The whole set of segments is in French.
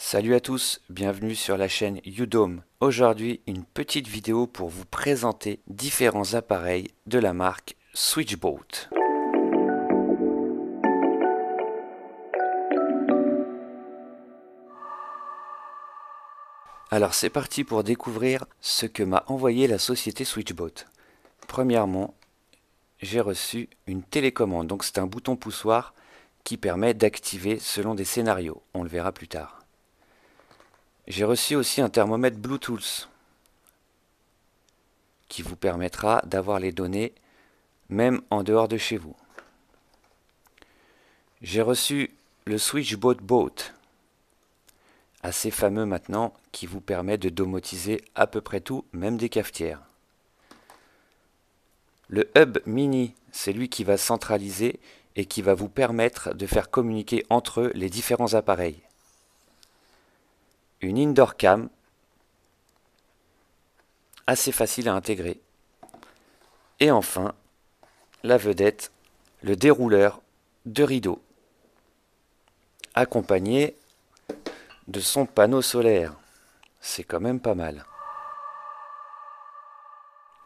Salut à tous, bienvenue sur la chaîne Udome. Aujourd'hui, une petite vidéo pour vous présenter différents appareils de la marque Switchboat. Alors c'est parti pour découvrir ce que m'a envoyé la société Switchboat. Premièrement, j'ai reçu une télécommande, donc c'est un bouton poussoir qui permet d'activer selon des scénarios, on le verra plus tard. J'ai reçu aussi un thermomètre Bluetooth qui vous permettra d'avoir les données même en dehors de chez vous. J'ai reçu le Switchboat Boat, assez fameux maintenant, qui vous permet de domotiser à peu près tout, même des cafetières. Le Hub Mini, c'est lui qui va centraliser et qui va vous permettre de faire communiquer entre eux les différents appareils. Une Indoor Cam, assez facile à intégrer. Et enfin, la vedette, le dérouleur de rideau, accompagné de son panneau solaire. C'est quand même pas mal.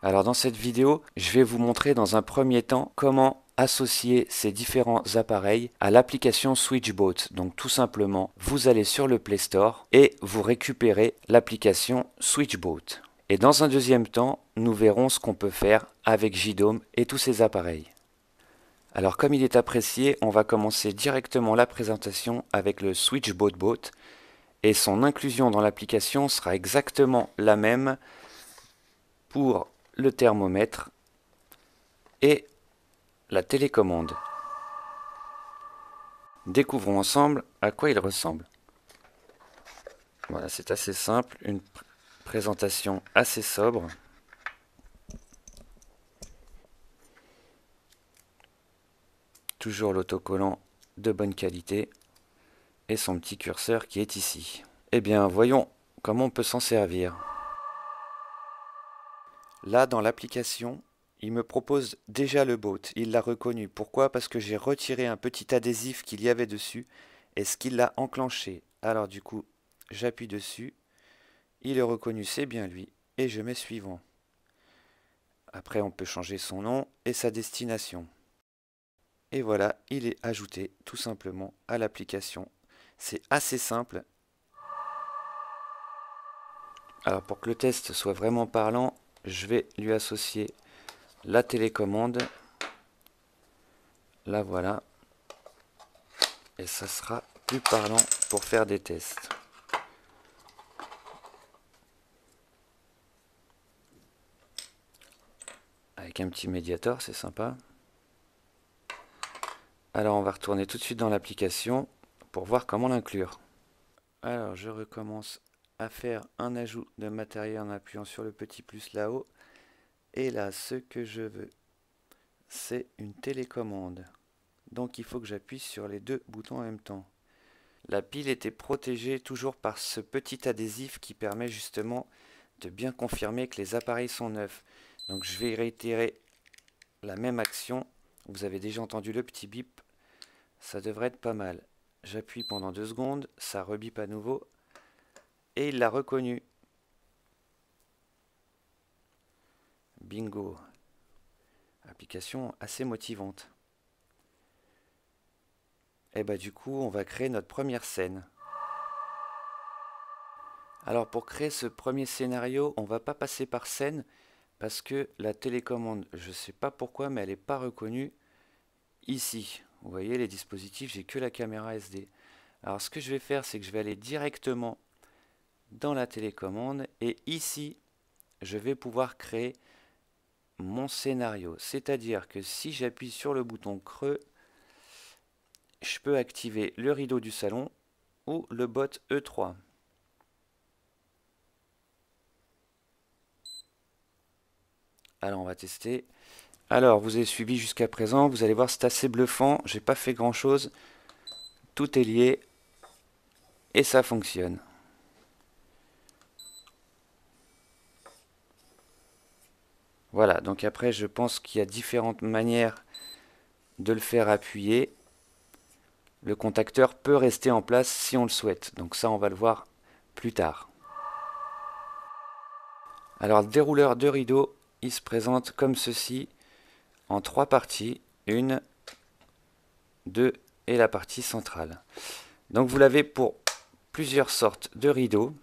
Alors dans cette vidéo, je vais vous montrer dans un premier temps comment associer ces différents appareils à l'application Switchboat. Donc tout simplement, vous allez sur le Play Store et vous récupérez l'application Switchboat. Et dans un deuxième temps, nous verrons ce qu'on peut faire avec JDome et tous ces appareils. Alors comme il est apprécié, on va commencer directement la présentation avec le Switchboat Boat et son inclusion dans l'application sera exactement la même pour le thermomètre et la télécommande. Découvrons ensemble à quoi il ressemble. Voilà, c'est assez simple, une présentation assez sobre. Toujours l'autocollant de bonne qualité et son petit curseur qui est ici. Eh bien, voyons comment on peut s'en servir. Là, dans l'application, il me propose déjà le boat. Il l'a reconnu. Pourquoi? Parce que j'ai retiré un petit adhésif qu'il y avait dessus. Est-ce qu'il l'a enclenché? Alors du coup, j'appuie dessus. Il est reconnu, c'est bien lui. Et je mets suivant. Après, on peut changer son nom et sa destination. Et voilà, il est ajouté tout simplement à l'application. C'est assez simple. Alors pour que le test soit vraiment parlant, je vais lui associer la télécommande. La voilà. Et ça sera plus parlant pour faire des tests. Avec un petit médiator, c'est sympa. Alors on va retourner tout de suite dans l'application pour voir comment l'inclure. Alors je recommence à faire un ajout de matériel en appuyant sur le petit plus là-haut. Et là, ce que je veux, c'est une télécommande. Donc il faut que j'appuie sur les deux boutons en même temps. La pile était protégée toujours par ce petit adhésif qui permet justement de bien confirmer que les appareils sont neufs. Donc je vais réitérer la même action. Vous avez déjà entendu le petit bip. Ça devrait être pas mal. J'appuie pendant 2 secondes, ça rebip à nouveau. Et il l'a reconnu. Bingo. Application assez motivante. Et bah du coup, on va créer notre première scène. Alors pour créer ce premier scénario, on va pas passer par scène parce que la télécommande, je ne sais pas pourquoi, mais elle n'est pas reconnue ici. Vous voyez les dispositifs, j'ai que la caméra SD. Alors ce que je vais faire, c'est que je vais aller directement dans la télécommande et ici, je vais pouvoir créer mon scénario. C'est-à-dire que si j'appuie sur le bouton creux, je peux activer le rideau du salon ou le bot E3. Alors on va tester. Alors vous avez suivi jusqu'à présent, vous allez voir c'est assez bluffant, j'ai pas fait grand chose. Tout est lié et ça fonctionne. Voilà, donc après je pense qu'il y a différentes manières de le faire appuyer. le contacteur peut rester en place si on le souhaite. Donc ça, on va le voir plus tard. Alors le dérouleur de rideau, il se présente comme ceci en 3 parties. 1, 2 et la partie centrale. Donc vous l'avez pour plusieurs sortes de rideaux.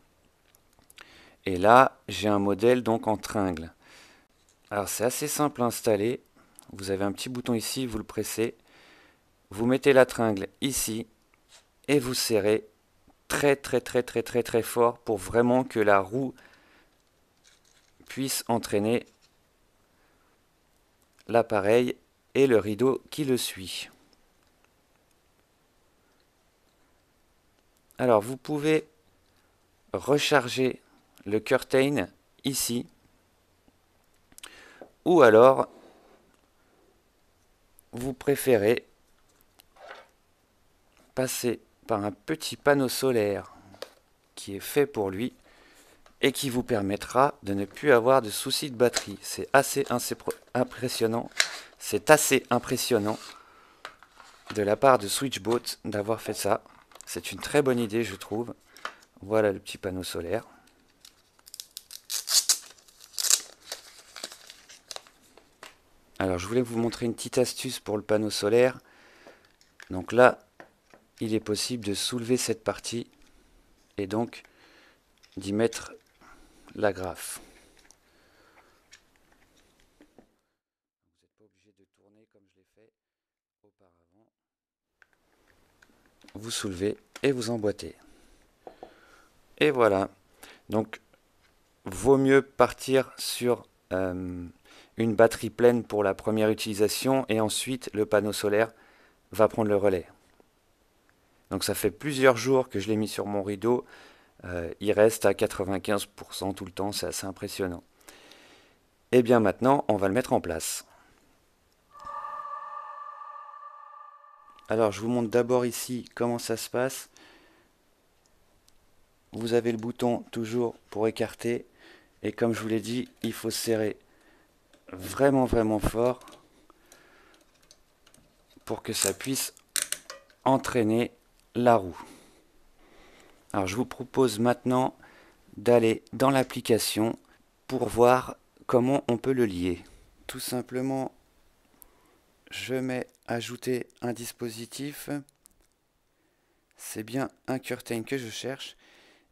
Et là, j'ai un modèle donc en tringle. Alors c'est assez simple à installer. Vous avez un petit bouton ici, vous le pressez. Vous mettez la tringle ici et vous serrez très fort pour vraiment que la roue puisse entraîner l'appareil et le rideau qui le suit. Alors vous pouvez recharger le curtain ici, ou alors vous préférez passer par un petit panneau solaire qui est fait pour lui et qui vous permettra de ne plus avoir de soucis de batterie. C'est assez impressionnant. C'est assez impressionnant de la part de Switchbot d'avoir fait ça. C'est une très bonne idée, je trouve. Voilà le petit panneau solaire. Alors je voulais vous montrer une petite astuce pour le panneau solaire. Donc là, il est possible de soulever cette partie et donc d'y mettre l'agrafe. Vous n'êtes pas obligé de tourner comme je l'ai fait auparavant. Vous soulevez et vous emboîtez. Et voilà. Donc, vaut mieux partir sur une batterie pleine pour la première utilisation et ensuite le panneau solaire va prendre le relais. Donc ça fait plusieurs jours que je l'ai mis sur mon rideau. Il reste à 95% tout le temps, c'est assez impressionnant. Et bien maintenant, on va le mettre en place. Alors je vous montre d'abord ici comment ça se passe. Vous avez le bouton toujours pour écarter. Et comme je vous l'ai dit, il faut serrer vraiment fort pour que ça puisse entraîner la roue. Alors je vous propose maintenant d'aller dans l'application pour voir comment on peut le lier. Tout simplement, je mets ajouter un dispositif. C'est bien un curtain que je cherche.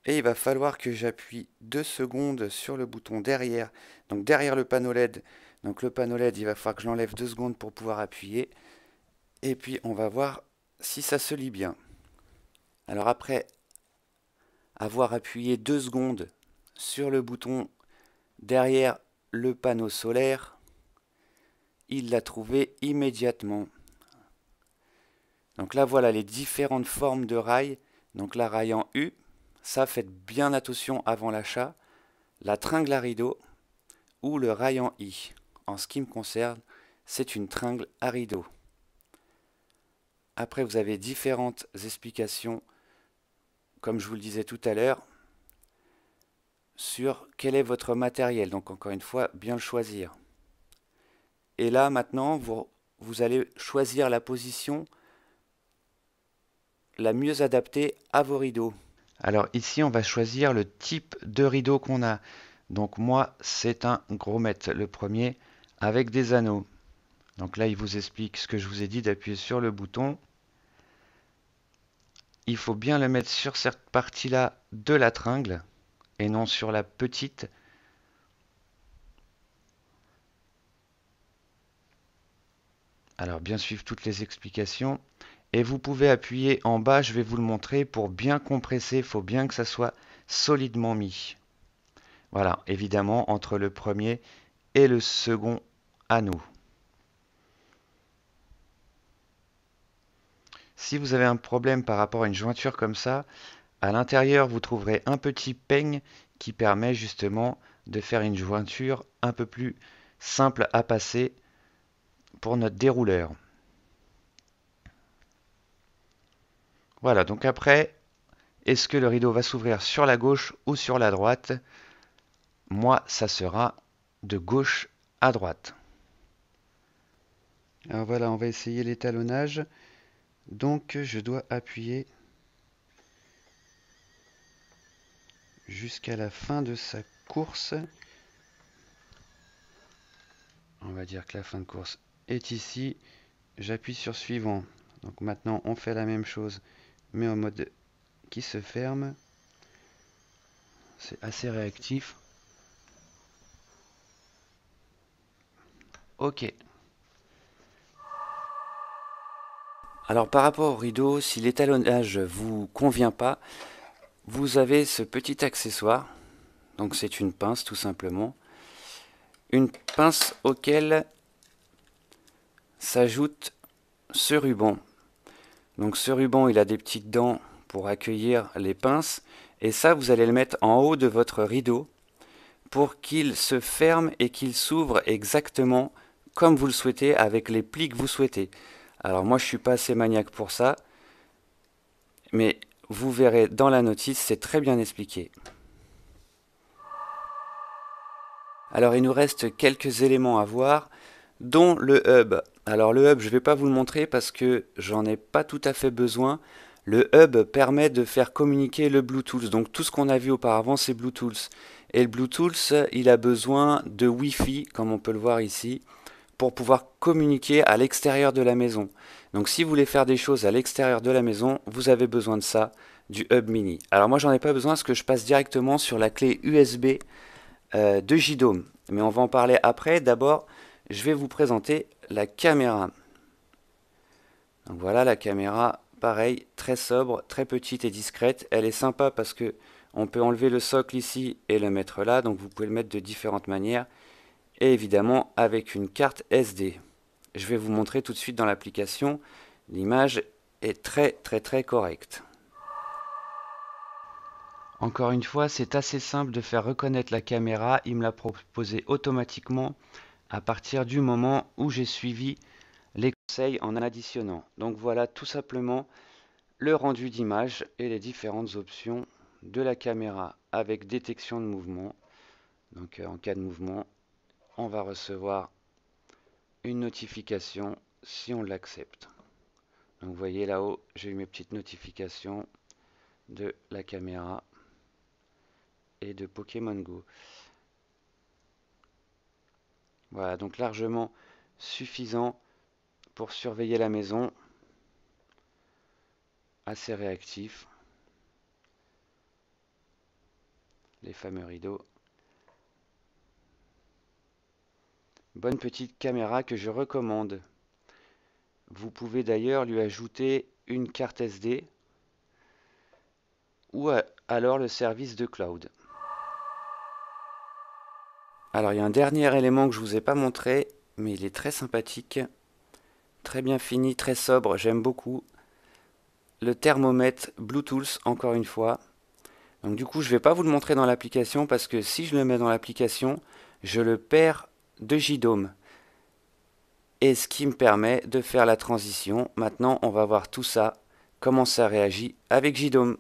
Et il va falloir que j'appuie 2 secondes sur le bouton derrière. Donc derrière le panneau LED. Donc le panneau LED, il va falloir que je l'enlève 2 secondes pour pouvoir appuyer. Et puis on va voir si ça se lie bien. Alors après avoir appuyé 2 secondes sur le bouton derrière le panneau solaire, il l'a trouvé immédiatement. Donc là voilà les différentes formes de rails. Donc la rail en U, ça faites bien attention avant l'achat. La tringle à rideau ou le rail en I. En ce qui me concerne, c'est une tringle à rideau. Après vous avez différentes explications, comme je vous le disais tout à l'heure, sur quel est votre matériel. Donc encore une fois, bien le choisir. Et là maintenant, vous allez choisir la position la mieux adaptée à vos rideaux. Alors ici, on va choisir le type de rideau qu'on a. Donc moi, c'est un grommet, le premier, avec des anneaux. Donc là, il vous explique ce que je vous ai dit d'appuyer sur le bouton. Il faut bien le mettre sur cette partie-là de la tringle et non sur la petite. Alors bien suivre toutes les explications. Et vous pouvez appuyer en bas, je vais vous le montrer, pour bien compresser, il faut bien que ça soit solidement mis. Voilà, évidemment, entre le premier et le second anneau. Si vous avez un problème par rapport à une jointure comme ça, à l'intérieur, vous trouverez un petit peigne qui permet justement de faire une jointure un peu plus simple à passer pour notre dérouleur. Voilà, donc après, est-ce que le rideau va s'ouvrir sur la gauche ou sur la droite? Moi, ça sera de gauche à droite. Alors voilà, on va essayer l'étalonnage. Donc je dois appuyer jusqu'à la fin de sa course. On va dire que la fin de course est ici. J'appuie sur suivant. Donc maintenant on fait la même chose mais en mode qui se ferme. C'est assez réactif. Ok. Alors par rapport au rideau, si l'étalonnage vous convient pas, vous avez ce petit accessoire. Donc c'est une pince tout simplement. Une pince auquel s'ajoute ce ruban. Donc ce ruban, il a des petites dents pour accueillir les pinces. Et ça, vous allez le mettre en haut de votre rideau pour qu'il se ferme et qu'il s'ouvre exactement comme vous le souhaitez, avec les plis que vous souhaitez. Alors moi, je ne suis pas assez maniaque pour ça, mais vous verrez dans la notice, c'est très bien expliqué. Alors il nous reste quelques éléments à voir, dont le hub. Alors le hub, je ne vais pas vous le montrer parce que j'en ai pas tout à fait besoin. Le hub permet de faire communiquer le Bluetooth. Donc tout ce qu'on a vu auparavant, c'est Bluetooth. Et le Bluetooth, il a besoin de Wi-Fi, comme on peut le voir ici, pour pouvoir communiquer à l'extérieur de la maison. Donc si vous voulez faire des choses à l'extérieur de la maison, vous avez besoin de ça, du hub mini. Alors moi j'en ai pas besoin parce que je passe directement sur la clé USB de JDOM. Mais on va en parler après. D'abord, je vais vous présenter la caméra. Donc voilà la caméra, pareil, très sobre, très petite et discrète. Elle est sympa parce que on peut enlever le socle ici et le mettre là. Donc vous pouvez le mettre de différentes manières. Et évidemment avec une carte SD. Je vais vous montrer tout de suite dans l'application. L'image est très correcte. Encore une fois, c'est assez simple de faire reconnaître la caméra. Il me l'a proposé automatiquement à partir du moment où j'ai suivi les conseils en additionnant. Donc voilà tout simplement le rendu d'image et les différentes options de la caméra avec détection de mouvement. Donc en cas de mouvement, on va recevoir une notification si on l'accepte. Donc vous voyez là-haut, j'ai eu mes petites notifications de la caméra et de Pokémon Go. Voilà, donc largement suffisant pour surveiller la maison. Assez réactif. Les fameux rideaux. Bonne petite caméra que je recommande. Vous pouvez d'ailleurs lui ajouter une carte SD ou alors le service de cloud. Alors il y a un dernier élément que je ne vous ai pas montré, mais il est très sympathique, très bien fini, très sobre, j'aime beaucoup. Le thermomètre Bluetooth, encore une fois. Donc du coup je ne vais pas vous le montrer dans l'application parce que si je le mets dans l'application, je le perds de JDOM. Et ce qui me permet de faire la transition. Maintenant on va voir tout ça, comment ça réagit avec JDOM.